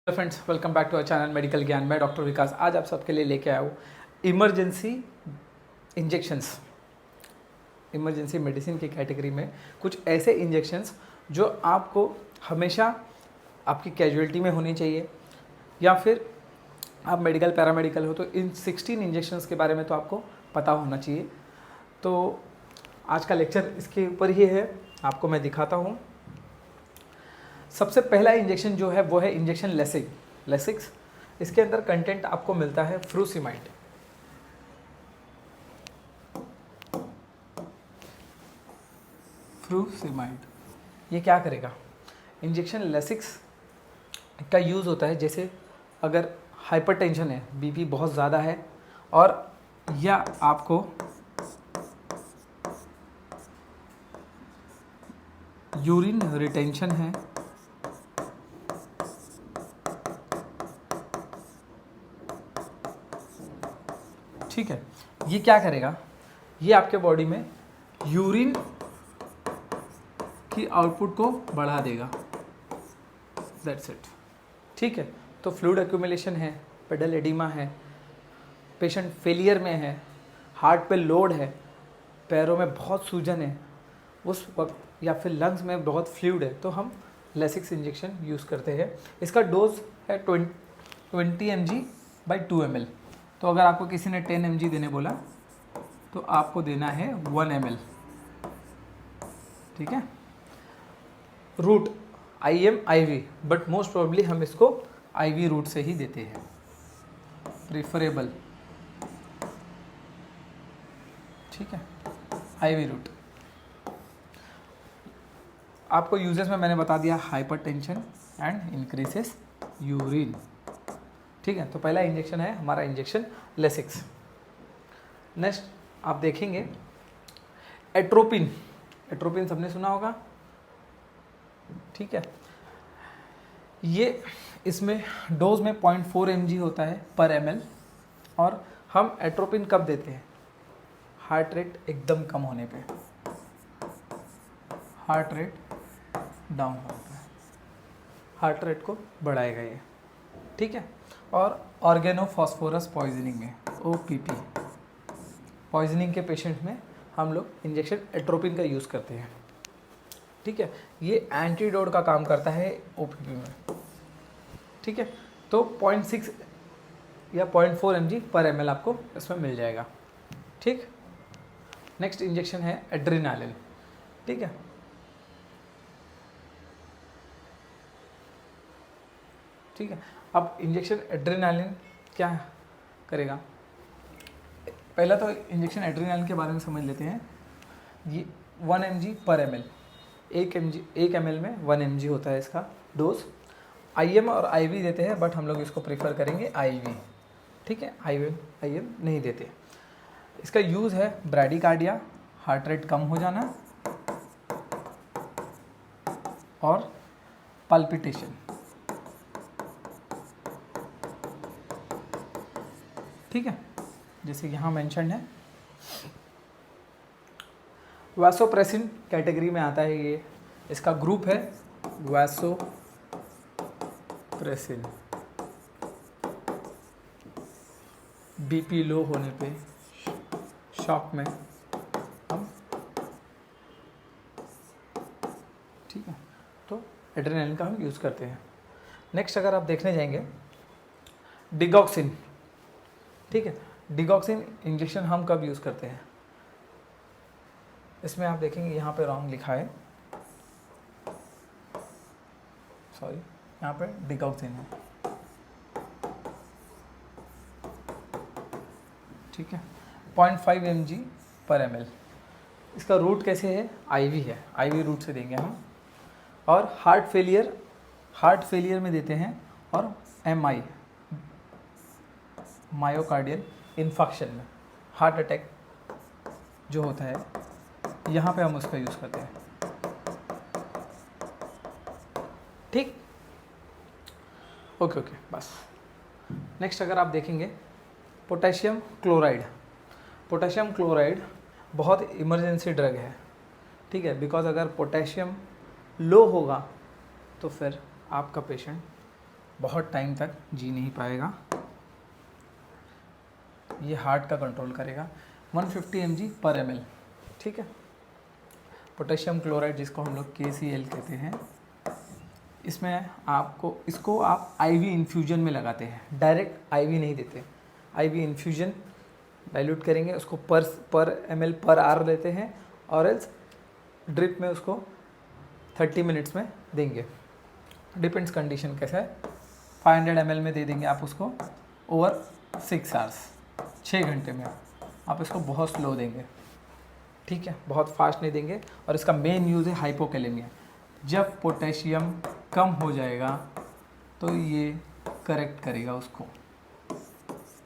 Friends, welcome back to our channel medical ज्ञान। मैं doctor विकास आज आप सबके लिए लेके आया हूँ इमरजेंसी इंजेक्शंस। इमरजेंसी मेडिसिन की कैटेगरी में कुछ ऐसे इंजेक्शंस जो आपको हमेशा आपकी कैजुअलिटी में होनी चाहिए, या फिर आप मेडिकल पैरामेडिकल हो तो इन 16 इंजेक्शंस के बारे में तो आपको पता होना चाहिए। तो आज का लेक्चर इसके ऊपर ही है, आपको मैं दिखाता हूँ। सबसे पहला इंजेक्शन जो है वो है इंजेक्शन लेसिक्स। इसके अंदर कंटेंट आपको मिलता है फ्रूसिमाइड। ये क्या करेगा? इंजेक्शन लेसिक्स का यूज़ होता है जैसे अगर हाइपरटेंशन है, बीपी बहुत ज़्यादा है, और या आपको यूरिन रिटेंशन है, ठीक है। ये क्या करेगा? ये आपके बॉडी में यूरिन की आउटपुट को बढ़ा देगा। दैट्स इट, ठीक है। तो फ्लूइड एक्यूमुलेशन है, पेडल एडिमा है, पेशेंट फेलियर में है, हार्ट पे लोड है, पैरों में बहुत सूजन है उस वक्त, या फिर लंग्स में बहुत फ्लूइड है, तो हम लेसिक्स इंजेक्शन यूज़ करते हैं। इसका डोज है 20 mg बाई 2 ml। तो अगर आपको किसी ने 10 mg देने बोला तो आपको देना है 1 ml, ठीक है। Route IM IV, but most probably हम इसको IV रूट से ही देते हैं, प्रेफरेबल, ठीक है, IV रूट। आपको यूजेस में मैंने बता दिया, हाइपरटेंशन एंड इंक्रीसेस यूरिन, ठीक है। तो पहला इंजेक्शन है हमारा इंजेक्शन लेसिक्स। नेक्स्ट आप देखेंगे एट्रोपिन। एट्रोपिन सबने सुना होगा, ठीक है। ये इसमें डोज में 0.4 mg होता है पर ml, और हम एट्रोपिन कब देते हैं? हार्ट रेट एकदम कम होने पे, हार्ट रेट डाउन होता है, हार्ट रेट को बढ़ाएगा ये, ठीक है। और ऑर्गेनोफॉस्फोरस पॉइजनिंग में, OPP पॉइजनिंग के पेशेंट में हम लोग इंजेक्शन एट्रोपिन का यूज़ करते हैं, ठीक है। ये एंटीडोट का काम करता है OPP में, ठीक है। तो 0.6 या 0.4 mg पर ml आपको इसमें मिल जाएगा, ठीक। नेक्स्ट इंजेक्शन है एड्रेनालिन, ठीक है। ठीक है, अब इंजेक्शन एड्रेनालिन क्या करेगा? पहला तो इंजेक्शन एड्रेनालिन के बारे में समझ लेते हैं। ये 1 mg पर ml, 1 ml में 1 mg होता है इसका डोज। IM और IV देते हैं, बट हम लोग इसको प्रेफर करेंगे IV, ठीक है। IM नहीं देते। इसका यूज़ है ब्रैडीकार्डिया, हार्ट रेट कम हो जाना, और पल्पिटेशन, ठीक है, जैसे यहाँ मेंशन है। वैसोप्रेसिन कैटेगरी में आता है ये, इसका ग्रुप है वैसोप्रेसिन। बीपी लो होने पे, शॉक में हम, ठीक है, तो एड्रेनालिन का हम यूज़ करते हैं। नेक्स्ट अगर आप देखने जाएंगे डिगॉक्सिन, ठीक है। डिगॉक्सिन इंजेक्शन हम कब यूज़ करते हैं? इसमें आप देखेंगे यहाँ पे रॉन्ग लिखा है, सॉरी, यहाँ पे डिगॉक्सिन है, ठीक है, 0.5 mg पर ml। इसका रूट कैसे है? IV है, IV रूट से देंगे हम। और हार्ट फेलियर में देते हैं, और MI मायोकार्डियल इन्फेक्शन में, हार्ट अटैक जो होता है, यहाँ पे हम उसका यूज़ करते हैं, ठीक, ओके, बस। नेक्स्ट अगर आप देखेंगे पोटेशियम क्लोराइड बहुत इमरजेंसी ड्रग है, ठीक है, बिकॉज अगर पोटेशियम लो होगा तो फिर आपका पेशेंट बहुत टाइम तक जी नहीं पाएगा। ये हार्ट का कंट्रोल करेगा। 150 mg पर ml, ठीक है। पोटेशियम क्लोराइड जिसको हम लोग KCl कहते हैं, इसमें आपको इसको आप IV इन्फ्यूजन में लगाते हैं, डायरेक्ट IV नहीं देते। IV इन्फ्यूजन डाइल्यूट करेंगे उसको पर ml पर आवर लेते हैं, और एल्स ड्रिप में उसको 30 मिनट्स में देंगे। डिपेंड्स कंडीशन कैसा है। 500 ml में दे देंगे आप उसको ओवर 6 आवर्स, 6 घंटे में। आप इसको बहुत स्लो देंगे, ठीक है, बहुत फास्ट नहीं देंगे। और इसका मेन यूज़ है हाइपोकैलेमिया। जब पोटेशियम कम हो जाएगा तो ये करेक्ट करेगा उसको,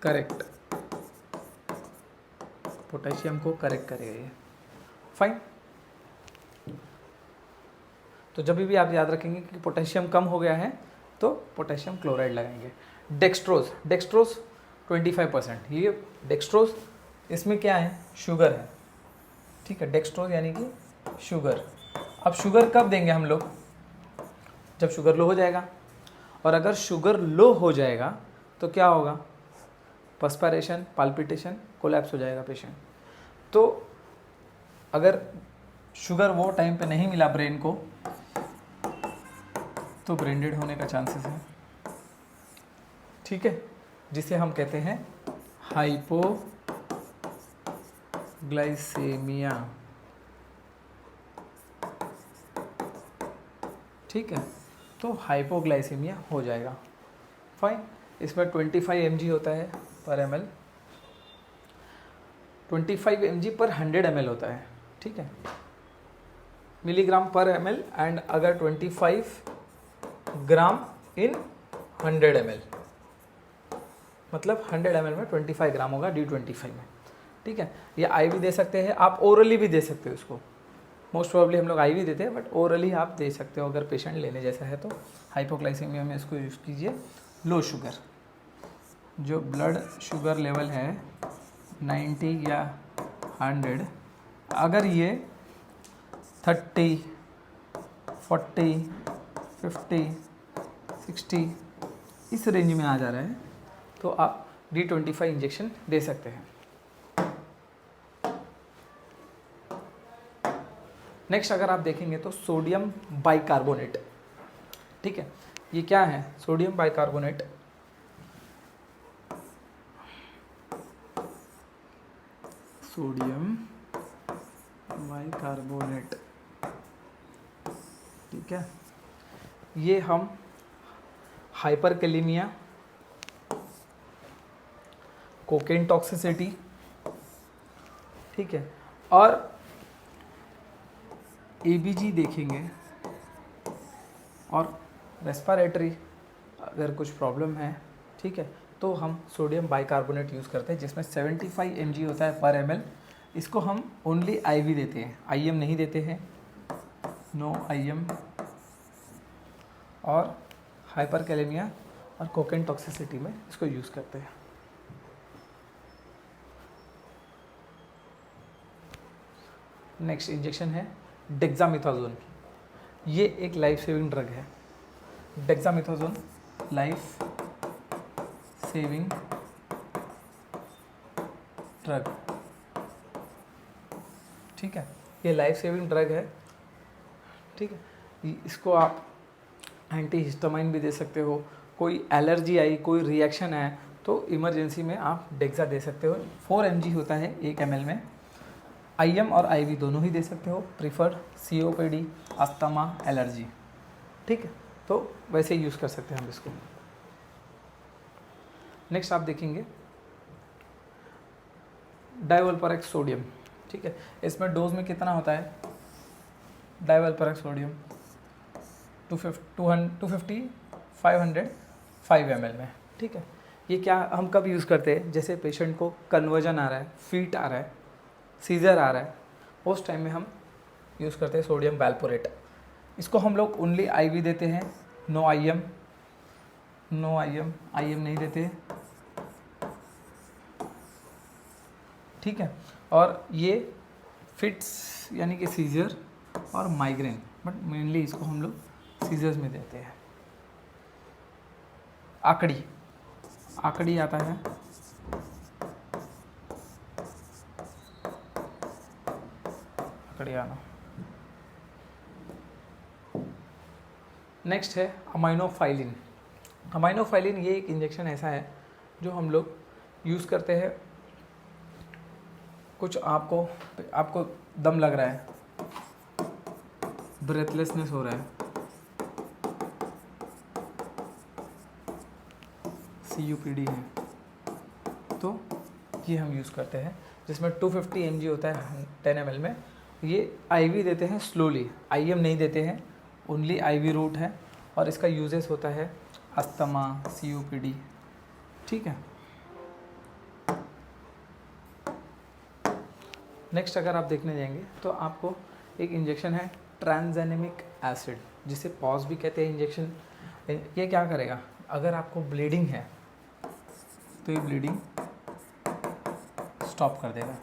करेक्ट पोटेशियम को करेक्ट करेगा ये। फाइन। तो जब भी आप याद रखेंगे कि पोटेशियम कम हो गया है तो पोटेशियम क्लोराइड लगाएंगे। डेक्सट्रोज 25%। ये डेक्सट्रोज इसमें क्या है, शुगर है, ठीक है। डेक्सट्रोज यानी कि शुगर। अब शुगर कब देंगे हम लोग, जब शुगर लो हो जाएगा। और अगर शुगर लो हो जाएगा तो क्या होगा, पर्सपायरेशन, पाल्पिटेशन, कोलैप्स हो जाएगा पेशेंट। तो अगर शुगर वो टाइम पे नहीं मिला ब्रेन को तो ब्रेन डेड होने का चांसेस है, ठीक है, जिसे हम कहते हैं हाइपोग्लाइसेमिया, ठीक है। तो हाइपोग्लाइसेमिया हो जाएगा। फाइन। इसमें 25 mg होता है पर ml, 25 mg पर 100 ml होता है, ठीक है, मिलीग्राम पर ml। एंड अगर 25 ग्राम इन 100 ml, मतलब 100 ml में 25 ग्राम होगा D25 में, ठीक है। ये IV दे सकते हैं, आप ओरली भी दे सकते हो इसको। मोस्ट प्रोबेबली हम लोग IV देते हैं, बट ओरली आप दे सकते हो अगर पेशेंट लेने जैसा है तो। हाइपोग्लाइसेमिया में इसको यूज़ कीजिए। लो शुगर, जो ब्लड शुगर लेवल है 90 या 100, अगर ये 30, 40, 50, 60 इस रेंज में आ जा रहा है तो आप D25 इंजेक्शन दे सकते हैं। नेक्स्ट अगर आप देखेंगे तो सोडियम बाइकार्बोनेट, ठीक है। ये क्या है, सोडियम बाइकार्बोनेट सोडियम बाइकार्बोनेट, ठीक है। ये हम हाइपरकैलेमिया, कोकेन टॉक्सिसिटी, ठीक है, और ABG देखेंगे, और रेस्पिरेटरी अगर कुछ प्रॉब्लम है, ठीक है, तो हम सोडियम बाइकार्बोनेट यूज़ करते हैं, जिसमें 75 mg होता है पर ml। इसको हम ओनली IV देते हैं, IM नहीं देते हैं, नो IM। और हाइपरकैलेमिया और कोकेन टॉक्सिसिटी में इसको यूज़ करते हैं। नेक्स्ट इंजेक्शन है डेक्सामेथासोन। ये एक लाइफ सेविंग ड्रग है। डेक्सामेथासोन लाइफ सेविंग ड्रग, ठीक है। ये लाइफ सेविंग ड्रग है, ठीक है। इसको आप एंटी हिस्टामाइन भी दे सकते हो। कोई एलर्जी आई, कोई रिएक्शन आए तो इमरजेंसी में आप डेक्सा दे सकते हो। 4 mg होता है 1 ml में। IM और IV दोनों ही दे सकते हो। प्रीफर्ड COPD, अस्थमा, एलर्जी, ठीक है, तो वैसे ही यूज़ कर सकते हैं हम इसको। नेक्स्ट आप देखेंगे डाइवल्परेक्स सोडियम, ठीक है। इसमें डोज में कितना होता है, डाइवल्परेक्स सोडियम 250, 500, 5 ml में, ठीक है। ये क्या हम कब यूज़ करते हैं, जैसे पेशेंट को कन्वर्जन आ रहा है, फीट आ रहा है, सीजर आ रहा है, उस टाइम में हम यूज़ करते हैं सोडियम वैल्पोरेट। इसको हम लोग ओनली IV देते हैं, नो IM, IM नहीं देते, ठीक है। और ये फिट्स यानी कि सीजर और माइग्रेन, बट मेनली इसको हम लोग सीजर्स में देते हैं। आकड़ी, आकड़ी आता है, आकड़ी आना। नेक्स्ट है अमाइनोफाइलिन। अमाइनोफाइलिन ये एक इंजेक्शन ऐसा है जो हम लोग यूज़ करते हैं, कुछ आपको दम लग रहा है, ब्रेथलेसनेस हो रहा है, CUPD है, तो ये हम यूज़ करते हैं, जिसमें 250 mg होता है 10 ml में। ये IV देते हैं स्लोली, IM नहीं देते हैं, ओनली IV रूट है, और इसका यूजेस होता है अस्थमा, COPD, ठीक है। नेक्स्ट अगर आप देखने जाएंगे तो आपको एक इंजेक्शन है ट्रांसएनेमिक एसिड, जिसे पॉज भी कहते हैं इंजेक्शन। ये क्या करेगा, अगर आपको ब्लीडिंग है तो ये ब्लीडिंग स्टॉप कर देगा।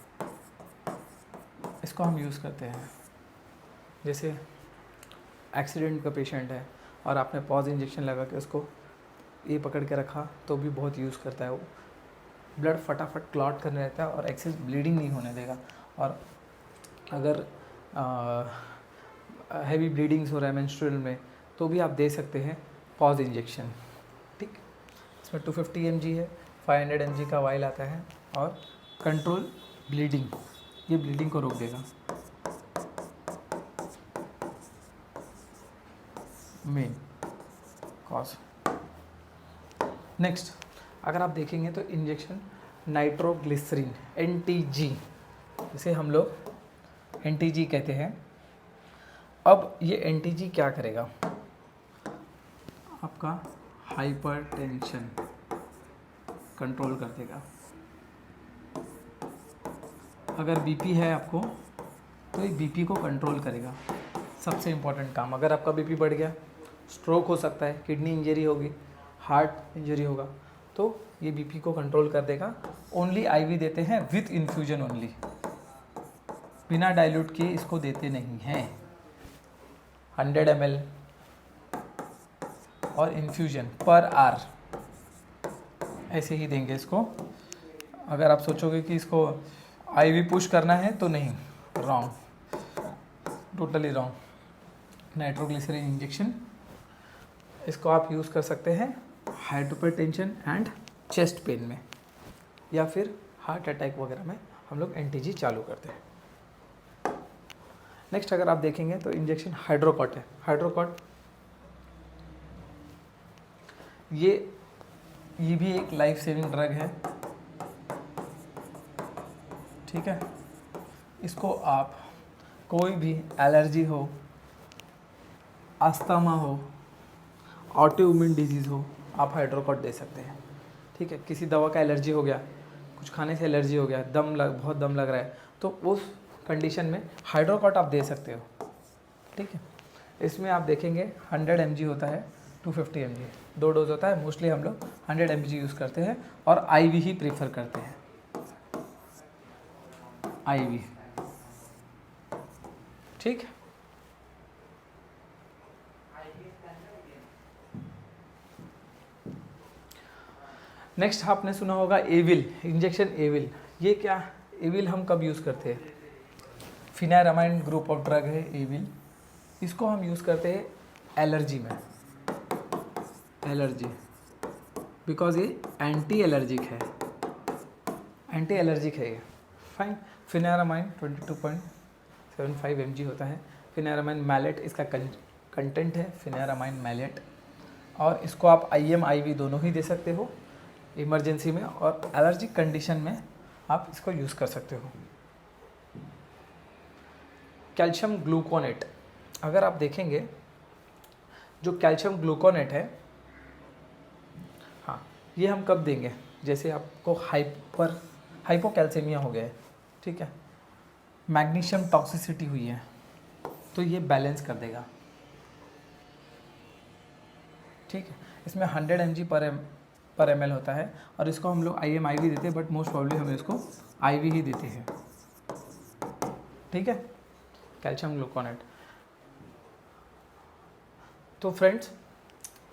इसको हम यूज़ करते हैं, जैसे एक्सीडेंट का पेशेंट है और आपने पॉज इंजेक्शन लगा के उसको ये पकड़ के रखा तो भी बहुत यूज़ करता है वो, ब्लड फटाफट क्लॉट करने रहता है और एक्सेस ब्लीडिंग नहीं होने देगा। और अगर हैवी ब्लीडिंग्स हो रहा है मेंस्ट्रुअल में तो भी आप दे सकते हैं पॉज इंजेक्शन, ठीक। इसमें 250 mg है, 500 mg का वाइल आता है, और कंट्रोल ब्लीडिंग, ये ब्लीडिंग को रोक देगा। Main cause. नेक्स्ट अगर आप देखेंगे तो इंजेक्शन नाइट्रोग्लिसरीन, NTG, जिसे हम लोग NTG कहते हैं। अब ये NTG क्या करेगा, आपका हाइपरटेंशन कंट्रोल कर देगा। अगर BP है आपको तो ये BP को कंट्रोल करेगा, सबसे इम्पोर्टेंट काम। अगर आपका BP बढ़ गया, स्ट्रोक हो सकता है, किडनी इंजरी होगी, हार्ट इंजरी होगा, तो ये BP को कंट्रोल कर देगा। ओनली IV देते हैं विथ इन्फ्यूजन ओनली, बिना डाइल्यूट किए इसको देते नहीं हैं। 100 ml और इन्फ्यूजन पर आवर ऐसे ही देंगे इसको। अगर आप सोचोगे कि इसको IV पुश करना है तो नहीं, wrong, totally wrong. Nitroglycerin injection, इसको आप यूज़ कर सकते हैं हाइपरटेंशन एंड चेस्ट पेन में, या फिर हार्ट अटैक वगैरह में हम लोग NTG चालू करते हैं। नेक्स्ट अगर आप देखेंगे तो इंजेक्शन हाइड्रोकॉट है। हाइड्रोकॉट ये भी एक लाइफ सेविंग ड्रग है, ठीक है। इसको आप कोई भी एलर्जी हो, अस्थमा हो, ऑटोइम्यून डिजीज़ हो, आप हाइड्रोकॉट दे सकते हैं, ठीक है। किसी दवा का एलर्जी हो गया, कुछ खाने से एलर्जी हो गया, बहुत दम लग रहा है, तो उस कंडीशन में हाइड्रोकॉट आप दे सकते हो, ठीक है। इसमें आप देखेंगे 100 mg होता है, 250 mg, 2 डोज होता है। मोस्टली हम लोग 100 mg यूज़ करते हैं और IV ही प्रीफर करते हैं, IV, ठीक। नेक्स्ट आपने सुना होगा एविल, इंजेक्शन एविल। ये क्या, एविल हम कब यूज़ करते हैं, फिनारामाइन ग्रुप ऑफ ड्रग है एविल। इसको हम यूज़ करते हैं एलर्जी में, एलर्जी, बिकॉज ये एंटी एलर्जिक है, एंटी एलर्जिक है ये, फाइन। फिनारामाइन 22.75 mg होता है। फिनारामाइन मैलेट इसका कंटेंट है, फिनारामाइन मैलेट, और इसको आप IM IV दोनों ही दे सकते हो इमरजेंसी में, और एलर्जिक कंडीशन में आप इसको यूज़ कर सकते हो। कैल्शियम ग्लूकोनेट, अगर आप देखेंगे जो कैल्शियम ग्लूकोनेट है, हाँ, ये हम कब देंगे, जैसे आपको हाइपोकैल्सेमिया हो गया है, ठीक है, मैग्नीशियम टॉक्सिसिटी हुई है, तो ये बैलेंस कर देगा, ठीक है। इसमें 100 mg पर ml होता है, और इसको हम लोग IM IV देते हैं, बट मोस्ट प्रॉब्ली हम इसको IV ही देते हैं, ठीक है, कैल्शियम ग्लूकोनेट। तो फ्रेंड्स,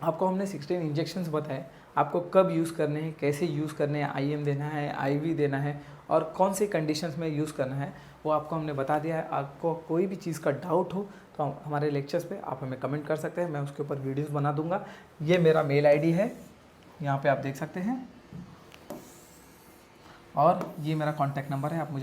आपको हमने 16 इंजेक्शंस बताए। आपको कब यूज़ करने हैं, कैसे यूज़ करने हैं, IM देना है, IV देना है और कौन सी कंडीशंस में यूज़ करना है वो आपको हमने बता दिया है। आपको कोई भी चीज़ का डाउट हो तो हमारे लेक्चर्स पे आप हमें कमेंट कर सकते हैं, मैं उसके ऊपर वीडियोस बना दूंगा। ये मेरा मेल ID है, यहाँ पे आप देख सकते हैं, और ये मेरा कॉन्टैक्ट नंबर है, आप मुझे